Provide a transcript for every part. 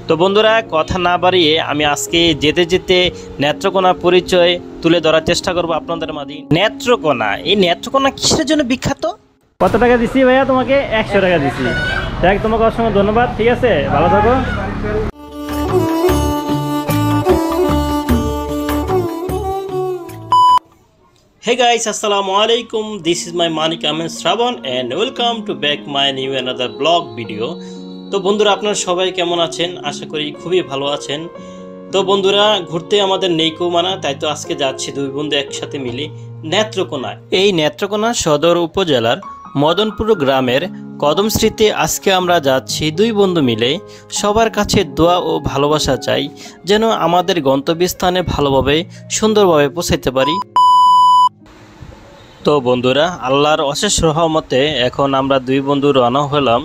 তো বন্ধুরা, কথা না বাড়িয়ে আমি আজকে যেতে যেতে নেত্রকোনা পরিচয় তুলে ধরার চেষ্টা করব আপনাদের মাঝে। নেত্রকোনা, এই নেত্রকোনা কিসের জন্য বিখ্যাত? কত টাকা দিছি ভাইয়া? তোমাকে 100 টাকা দিছি। দেখ, তোমাকে অসংখ্য ধন্যবাদ। ঠিক আছে, ভালো থাকো। Hey guys, assalamu alaikum. This is my Manik Amin Shravan and welcome to back my new another blog video. তো বন্ধুরা, আপনারা সবাই কেমন আছেন? আশা করি খুবই ভালো আছেন। তো বন্ধুরা, ঘুরতে আমাদের নেই কেউ মানা, তাই তো আজকে যাচ্ছি দুই বন্ধু একসাথে মিলে নেত্রকোনা। এই নেত্রকোনা সদর উপজেলার মদনপুর গ্রামের কদমশ্রীতে আজকে আমরা যাচ্ছি দুই বন্ধু মিলে। সবার কাছে দোয়া ও ভালোবাসা চাই যেন আমাদের গন্তব্যস্থানে ভালোভাবে সুন্দরভাবে পৌঁছাইতে পারি। তো বন্ধুরা, আল্লাহর অশেষ রহমতে এখন আমরা দুই বন্ধু রওনা হলাম।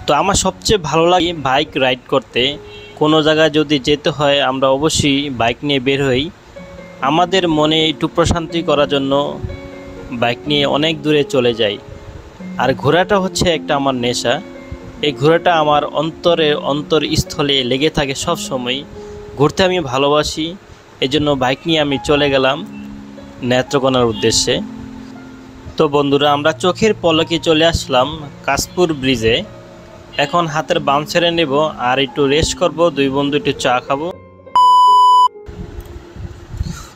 তো আমার সবচেয়ে ভালো লাগে বাইক রাইড করতে। কোনো জায়গায় যদি যেতে হয় আমরা অবশ্যই বাইক নিয়ে বের হই। আমাদের মনে একটু প্রশান্তি করার জন্য বাইক নিয়ে অনেক দূরে চলে যাই। আর ঘোরাটা হচ্ছে একটা আমার নেশা। এই ঘোরাটা আমার অন্তরস্থলে লেগে থাকে সব সময়। ঘুরতে আমি ভালোবাসি, এজন্য বাইক নিয়ে আমি চলে গেলাম নেত্রকোনার উদ্দেশ্যে। তো বন্ধুরা, আমরা চোখের পলকে চলে আসলাম কাশপুর ব্রিজে। এখন হাতের বাম ছেড়ে নেব আর একটু রেস্ট করব, দুই বন্ধু একটু চা খাবো।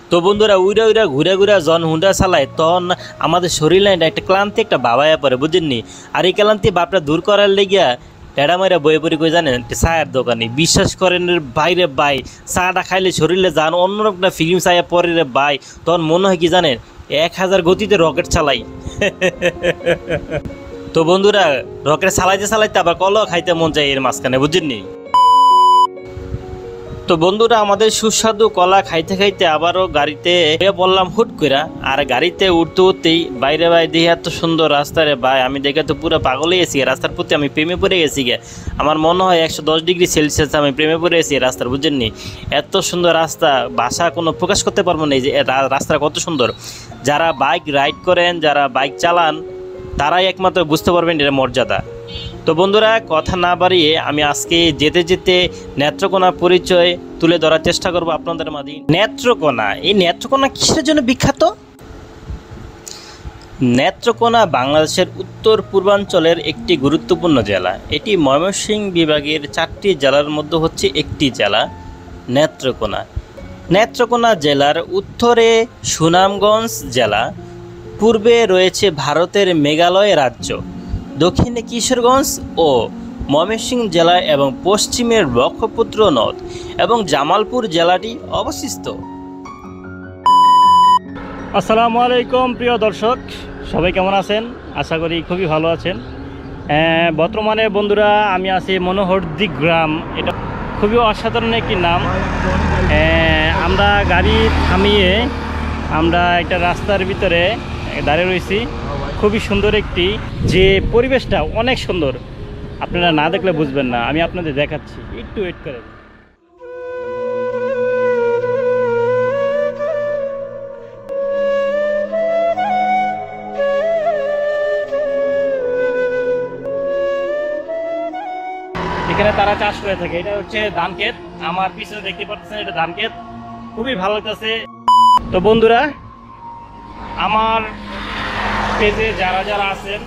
তো বন্ধুরা, উইরা ঘুরে জন হুন্ডা চালায়, তখন আমাদের শরীরে একটা ক্লান্তি একটা বাবায়া পড়ে, বুঝেননি? আর এই ক্লান্তি বাপটা দূর করার লেগিয়া টেড়া মাইরা বয়ে পড়ি কই জানেন? চায়ের দোকানে। বিশ্বাস করেন বাইরে বাই, চাটা খাইলে শরীরে যান অন্যরকম একটা ফিল্ম চাইয়া পরে রে বাই, তখন মনে হয় কি জানেন, 1000 গতিতে রকেট চালাই। তো বন্ধুরা, রকেট চালাইতে আবার কলাও খাইতে মন চাই এর মাঝখানে, বুঝেননি? তো বন্ধুরা, আমাদের সুস্বাদু কলা খাইতে খাইতে আবারও গাড়িতে পড়লাম হুট কইরা। আর গাড়িতে উঠতেই বাইরে দেখি এত সুন্দর রাস্তা রে ভাই, আমি দেখে তো পুরো পাগল হয়ে গেছি। রাস্তার প্রতি আমি প্রেমে পড়ে গেছি গে। আমার মনে হয় 110 ডিগ্রি সেলসিয়াস আমি প্রেমে পড়ে গেছি রাস্তার, বুঝেননি? এত সুন্দর রাস্তা, ভাষা কোনো প্রকাশ করতে পারবো না যে রাস্তাটা কত সুন্দর। যারা বাইক রাইড করেন, যারা বাইক চালান, তারাই একমাত্র বুঝতে পারবেন এর মর্যাদা। তো বন্ধুরা, কথা না বাড়িয়ে আমি আজকে যেতে যেতে নেত্রকোনা পরিচয় তুলে ধরার চেষ্টা করব আপনাদের মাঝে। নেত্রকোনা, এই নেত্রকোনা কিসের জন্য বিখ্যাত? নেত্রকোনা বাংলাদেশের উত্তর পূর্বাঞ্চলের একটি গুরুত্বপূর্ণ জেলা। এটি ময়মনসিংহ বিভাগের 4টি জেলার মধ্যে হচ্ছে একটি জেলা নেত্রকোনা। নেত্রকোনা জেলার উত্তরে সুনামগঞ্জ জেলা, পূর্বে রয়েছে ভারতের মেঘালয় রাজ্য, দক্ষিণে কিশোরগঞ্জ ও ময়মনসিংহ জেলা এবং পশ্চিমে ব্রহ্মপুত্র নদ এবং জামালপুর জেলাটি অবস্থিত। আসসালামু আলাইকুম প্রিয় দর্শক, সবাই কেমন আছেন? আশা করি খুবই ভালো আছেন। বর্তমানে বন্ধুরা আমি আছি মনোহরদী গ্রাম। এটা খুবই অসাধারণ একটি নাম। আমরা গাড়ি থামিয়ে আমরা একটা রাস্তার ভিতরে দাঁড়িয়ে রয়েছি। খুবই সুন্দর একটি, যে পরিবেশটা অনেক সুন্দর, আপনারা না দেখলে বুঝবেন না। আমি আপনাদের দেখাচ্ছি, একটু ওয়েট করেন। এখানে তারা চাষ করে থাকে। এটা হচ্ছে ধান ক্ষেত। আমার পিছনে দেখতে পাচ্ছেন, এটা ধান ক্ষেত। খুবই ভালো লাগতেছে। তো বন্ধুরা, আমার পেজে যারা আছেন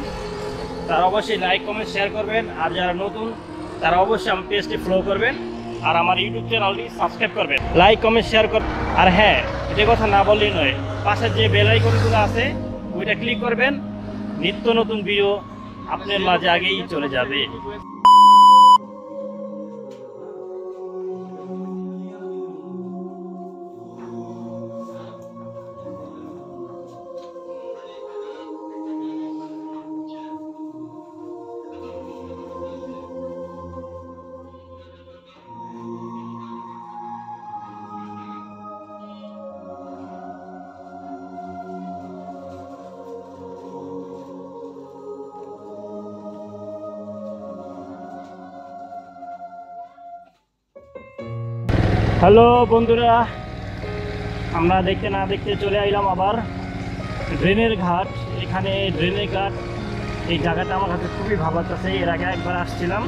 তারা অবশ্যই লাইক কমেন্ট শেয়ার করবেন। আর যারা নতুন তারা অবশ্যই আমার পেজটি ফলো করবেন আর আমার ইউটিউব চ্যানেলটি সাবস্ক্রাইব করবেন, লাইক কমেন্ট শেয়ার করবেন। আর হ্যাঁ, এটা কথা না বললেই নয়, পাশে যে বেল আইকনগুলো আছে ওইটা ক্লিক করবেন। নিত্য নতুন ভিডিও আপনার মাঝে আগেই চলে যাবে। হ্যালো বন্ধুরা, আমরা দেখতে না দেখতে চলে আইলাম আবার ড্রেনের ঘাট। এখানে ড্রেনের ঘাট, এই জায়গাটা আমার কাছে খুবই ভালো লাগতেছে। এর আগে একবার আসছিলাম,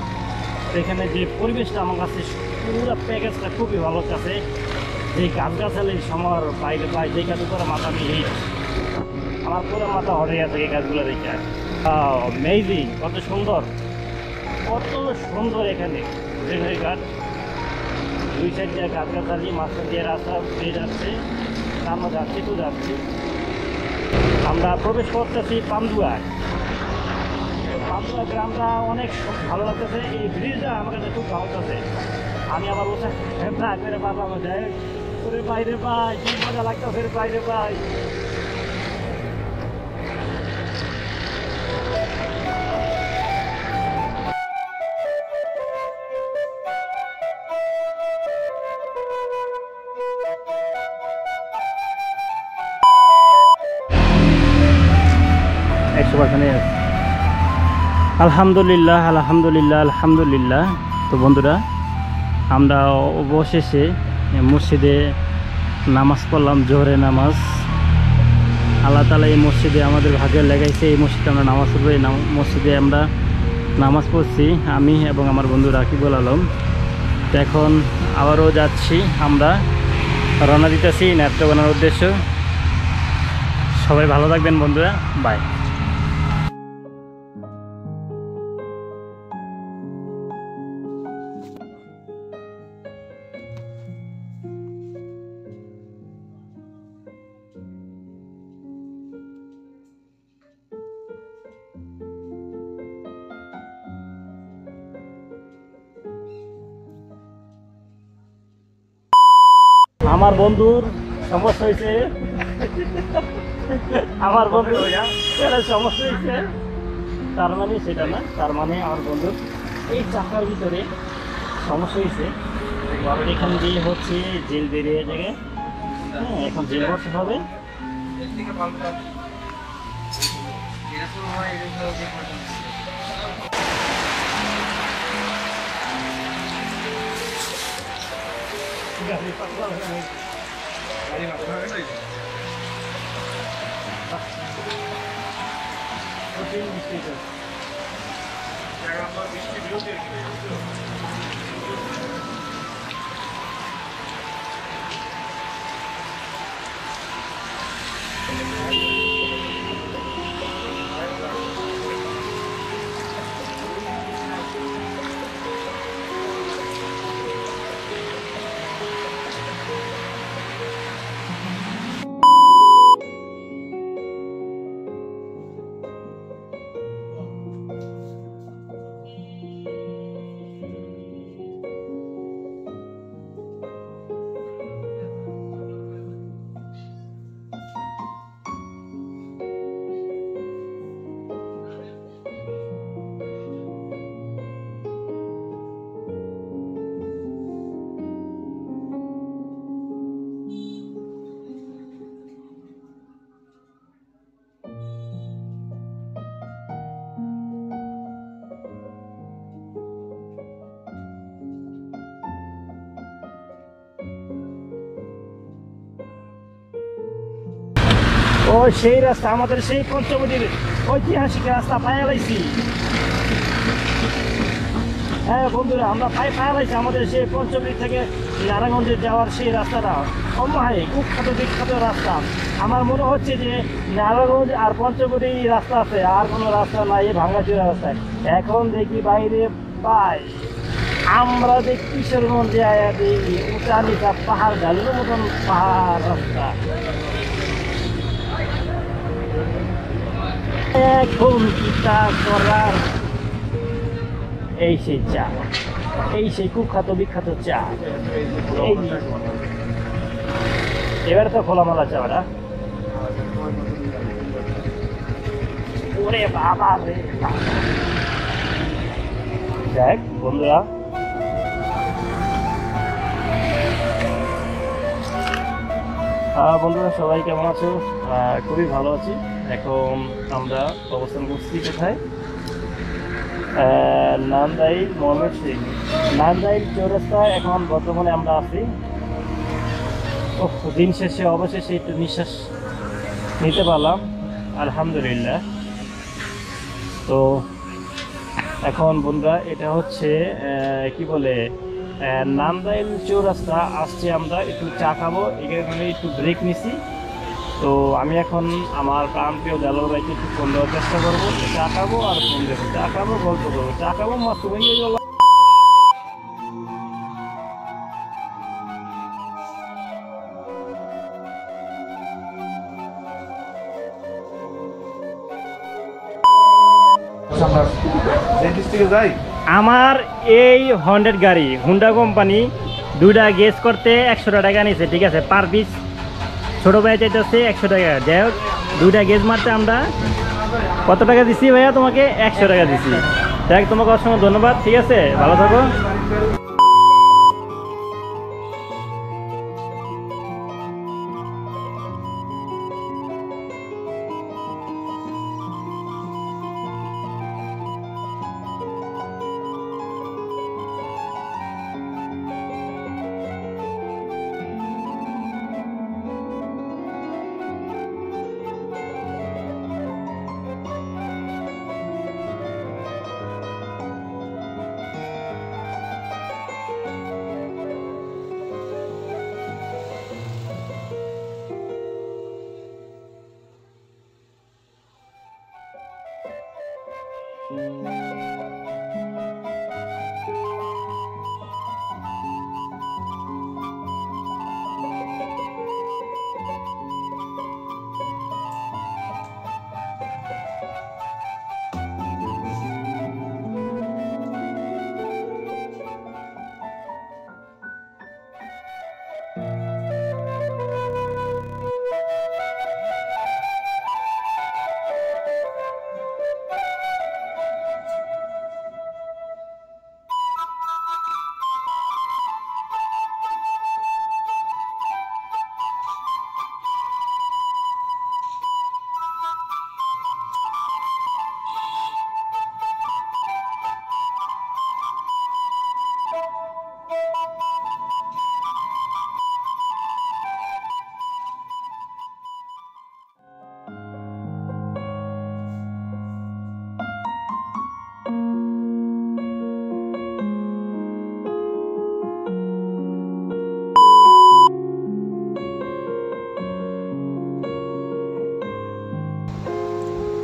এখানে যে পরিবেশটা আমার কাছে পুরো প্যাকেজটা খুবই ভালো কাছে। যে গাছগাছালির সময় বাইরে পাই, যে গাছ করে মাথা নিয়ে আমার পুরো মাথা হরে গেছে এই গাছগুলো দেখে। অ্যামেজিং, কত সুন্দর, কত সুন্দর এখানে গ্রিনারি গাছ। দুই সাইড দিয়ে গাছগাছালি, মাঝখান দিয়ে রাস্তা পেয়ে যাচ্ছে, আমরা যাচ্ছি তো যাচ্ছি। আমরা প্রবেশ করতেছি পান্ডুয়ায়। পান্ডুয়া গ্রামটা অনেক ভালো লাগতেছে। এই ব্রিজটা আমার কাছে খুব ভালো লাগতেছে। আমি আবার বসে না করে পারলাম যায় ওরে বাইরে পাই, কি মজা লাগতেছে বাইরে পাই। আলহামদুলিল্লাহ আলহামদুলিল্লাহ আলহামদুলিল্লাহ। তো বন্ধুরা, আমরা অবশেষে মসজিদে নামাজ পড়লাম, জোহরের নামাজ। আল্লাহ তাআলা এই মসজিদে আমাদের ভাগ্যে লাগাইছে, এই মসজিদে আমরা নামাজ পড়বো। এই মসজিদে আমরা নামাজ পড়ছি আমি এবং আমার বন্ধু রাকিবুল আলম। তো এখন আবারও যাচ্ছি, আমরা রওনা দিতেছি নেত্রকোনার উদ্দেশ্য। সবাই ভালো থাকবেন বন্ধুরা, বাই। আমার বন্ধুর সমস্যা হয়েছে, আমার বন্ধুর সমস্যা হয়েছে। তার মানে সেটা না, তার মানে আমার বন্ধুর এই চাকার ভিতরে সমস্যা হয়েছে। এখান দিয়ে হচ্ছে জেল বেরিয়ে যাবে। হ্যাঁ, এখন জেল বসতে হবে। ও সেই রাস্তা, আমাদের সেই পঞ্চবটির ঐতিহাসিক রাস্তা পায়ালাইছি। হ্যাঁ বন্ধুরা, আমরা পায়ালাইছি আমাদের সেই পঞ্চবটি থেকে নারায়ণগঞ্জে যাওয়ার সেই রাস্তাটা। অমহাই কুখ্যাত বিখ্যাত রাস্তা। আমার মনে হচ্ছে যে নারায়ণগঞ্জ আর পঞ্চবটি রাস্তা আছে, আর কোনো রাস্তা নাই ভাঙ্গাচুরা রাস্তায়। এখন দেখি বাইরে পাই, আমরা যে কিশোরগঞ্জে আয়া দেখি উঁচা নিচা পাহাড়, ঢালুর মতন পাহাড় রাস্তা। এখন কিতা করার, এই সেই চা, এই সেই কুখ্যাত বিখ্যাত চা। এই এবার তো খোলামেলা চা ওটা। ওরে বাবা রে, দেখ বন্ধুরা, বন্ধুরা সবাই কেমন আছো? খুবই ভালো আছি। এখন আমরা অবস্থান করছি কোথায়? নান্দাইল ময়মনসিংহ, নান্দাইল চৌরাস্তায় এখন বর্তমানে আমরা আছি। দিন শেষে অবশেষে একটু নিঃশ্বাস নিতে পারলাম, আলহামদুলিল্লাহ। তো এখন বন্ধুরা এটা হচ্ছে কি বলে নান্দাইল চৌরাস্তা আসছে, আমরা একটু চা খাবো, এখানে একটু ব্রেক নিছি। তো আমি এখন আমার প্রাণপ্রিয় দেলোয়ার ভাইকে একটু ফোন দেওয়ার চেষ্টা করবো, চা খাবো আর ফোন দেবো, চা খাবো গল্প করবো, চা খাবো মাত্র ভেঙে গেল। আমার এই 100 গাড়ি হুন্ডা কোম্পানি 2টা গেস করতে 100 টাকা নিছে, ঠিক আছে, পার পিস। ছোট ভাই চাইতেছে 100 টাকা। যাই হোক 2টা গেজ মারতে আমরা কত টাকা দিছি ভাইয়া? তোমাকে 100 টাকা দিছি। দেখ তোমাকে অসংখ্য ধন্যবাদ, ঠিক আছে, ভালো থাকো।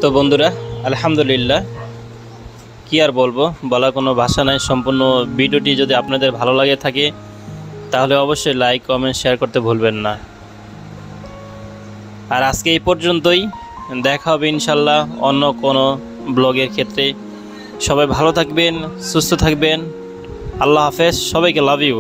তো বন্ধুরা আলহামদুলিল্লাহ, কি আর বলবো, বলা কোনো ভাষা নাই। সম্পূর্ণ ভিডিওটি যদি আপনাদের ভালো লাগে থাকে তাহলে অবশ্যই লাইক কমেন্ট শেয়ার করতে ভুলবেন না। আর আজকে এই পর্যন্তই, দেখা হবে ইনশাল্লাহ অন্য কোনো ব্লগের ক্ষেত্রে। সবাই ভালো থাকবেন, সুস্থ থাকবেন, আল্লাহ হাফেজ, সবাইকে লাভ ইউ।